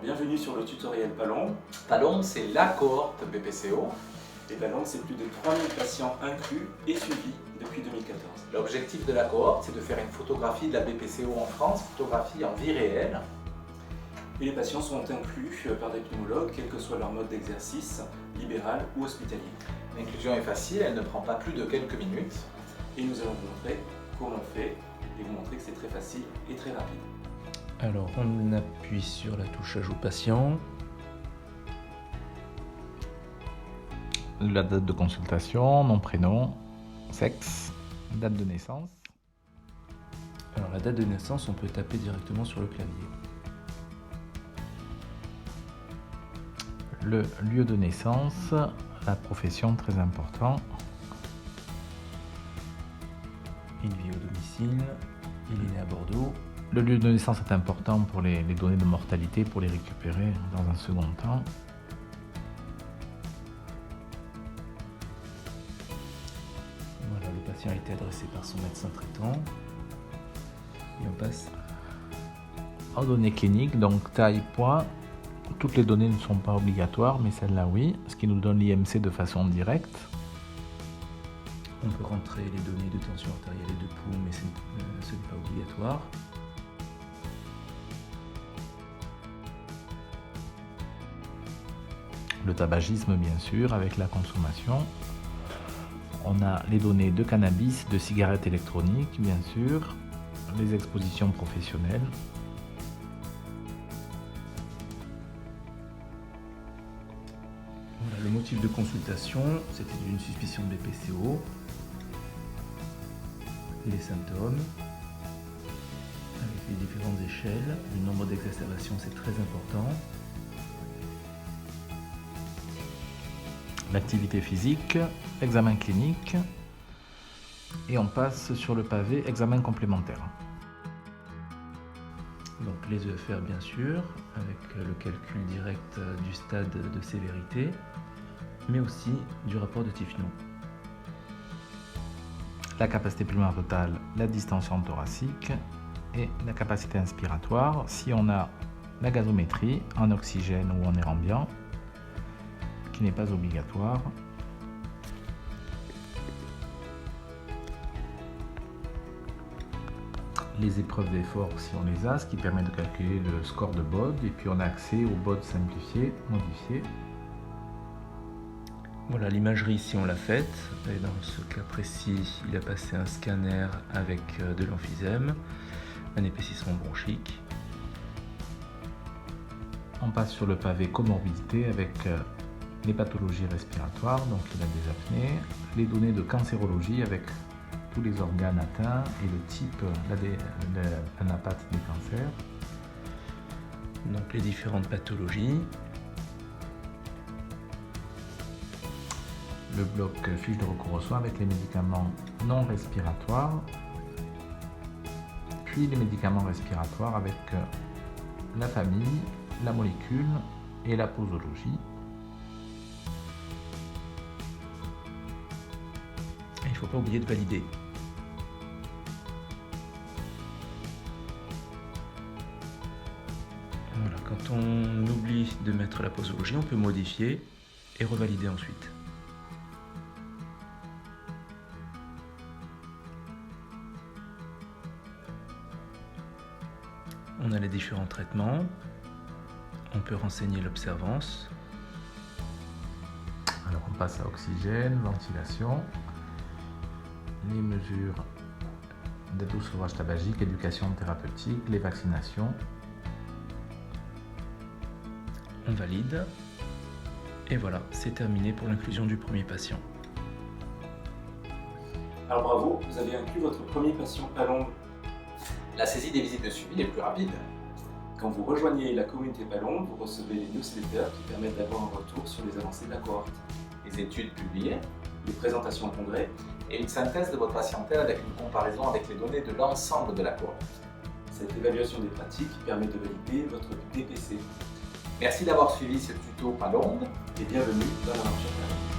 bienvenue sur le tutoriel PALONG. PALONG, c'est la cohorte BPCO. Et PALONG, c'est plus de 3000 patients inclus et suivis depuis 2014. L'objectif de la cohorte, c'est de faire une photographie de la BPCO en France, photographie en vie réelle. Et les patients sont inclus par des pneumologues, quel que soit leur mode d'exercice, libéral ou hospitalier. L'inclusion est facile, elle ne prend pas plus de quelques minutes. Et nous allons vous montrer comment on fait et vous montrer que c'est très facile et très rapide. Alors on appuie sur la touche Ajout patient. La date de consultation, nom, prénom, sexe, date de naissance. Alors la date de naissance, on peut taper directement sur le clavier. Le lieu de naissance, la profession, très important. Il vit au domicile, il est né à Bordeaux. Le lieu de naissance est important pour les données de mortalité, pour les récupérer dans un second temps. Voilà, le patient a été adressé par son médecin traitant. Et on passe En données cliniques, donc taille, poids. Toutes les données ne sont pas obligatoires, mais celle-là oui, ce qui nous donne l'IMC de façon directe. On peut rentrer les données de tension artérielle et de pouls, mais ce n'est pas obligatoire. Le tabagisme, bien sûr, avec la consommation. On a les données de cannabis, de cigarettes électroniques, bien sûr. Les expositions professionnelles. Voilà, le motif de consultation, c'était une suspicion de BPCO. Les symptômes, avec les différentes échelles. Le nombre d'exacerbations, c'est très important. L'activité physique, examen clinique. Et on passe sur le pavé, examen complémentaire. Donc les EFR bien sûr, avec le calcul direct du stade de sévérité, mais aussi du rapport de Tifno. La capacité pulmonaire totale, la distension thoracique et la capacité inspiratoire. Si on a la gazométrie en oxygène ou en air ambiant, qui n'est pas obligatoire. Les épreuves d'effort si on les a, ce qui permet de calculer le score de BOD, et puis on a accès au BOD simplifié, modifié. Voilà l'imagerie si on l'a faite, et dans ce cas précis, il a passé un scanner avec de l'emphysème, un épaississement bronchique. On passe sur le pavé comorbidité avec les pathologies respiratoires, donc il a des apnées, les données de cancérologie avec tous les organes atteints et le type d'anapathe des cancers. Donc les différentes pathologies. Le bloc fiche de recours aux soins avec les médicaments non respiratoires, puis les médicaments respiratoires avec la famille, la molécule et la posologie. Et il ne faut pas oublier de valider. Voilà, quand on oublie de mettre la posologie, on peut modifier et revalider ensuite. On a les différents traitements. On peut renseigner l'observance. Alors on passe à oxygène, ventilation, les mesures d'aide au sevrage tabagique, éducation thérapeutique, les vaccinations. On valide. Et voilà, c'est terminé pour l'inclusion du premier patient. Alors bravo, vous avez inclus votre premier patient PALONG. La saisie des visites de suivi est plus rapide. Quand vous rejoignez la communauté PALONG, vous recevez les newsletters qui permettent d'avoir un retour sur les avancées de la cohorte, Les études publiées les présentations au congrès, et une synthèse de votre patientèle avec une comparaison avec les données de l'ensemble de la cohorte. cette évaluation des pratiques permet de valider votre DPC. Merci d'avoir suivi ce tuto PALONG. Et bienvenue dans l'aventure PALONG.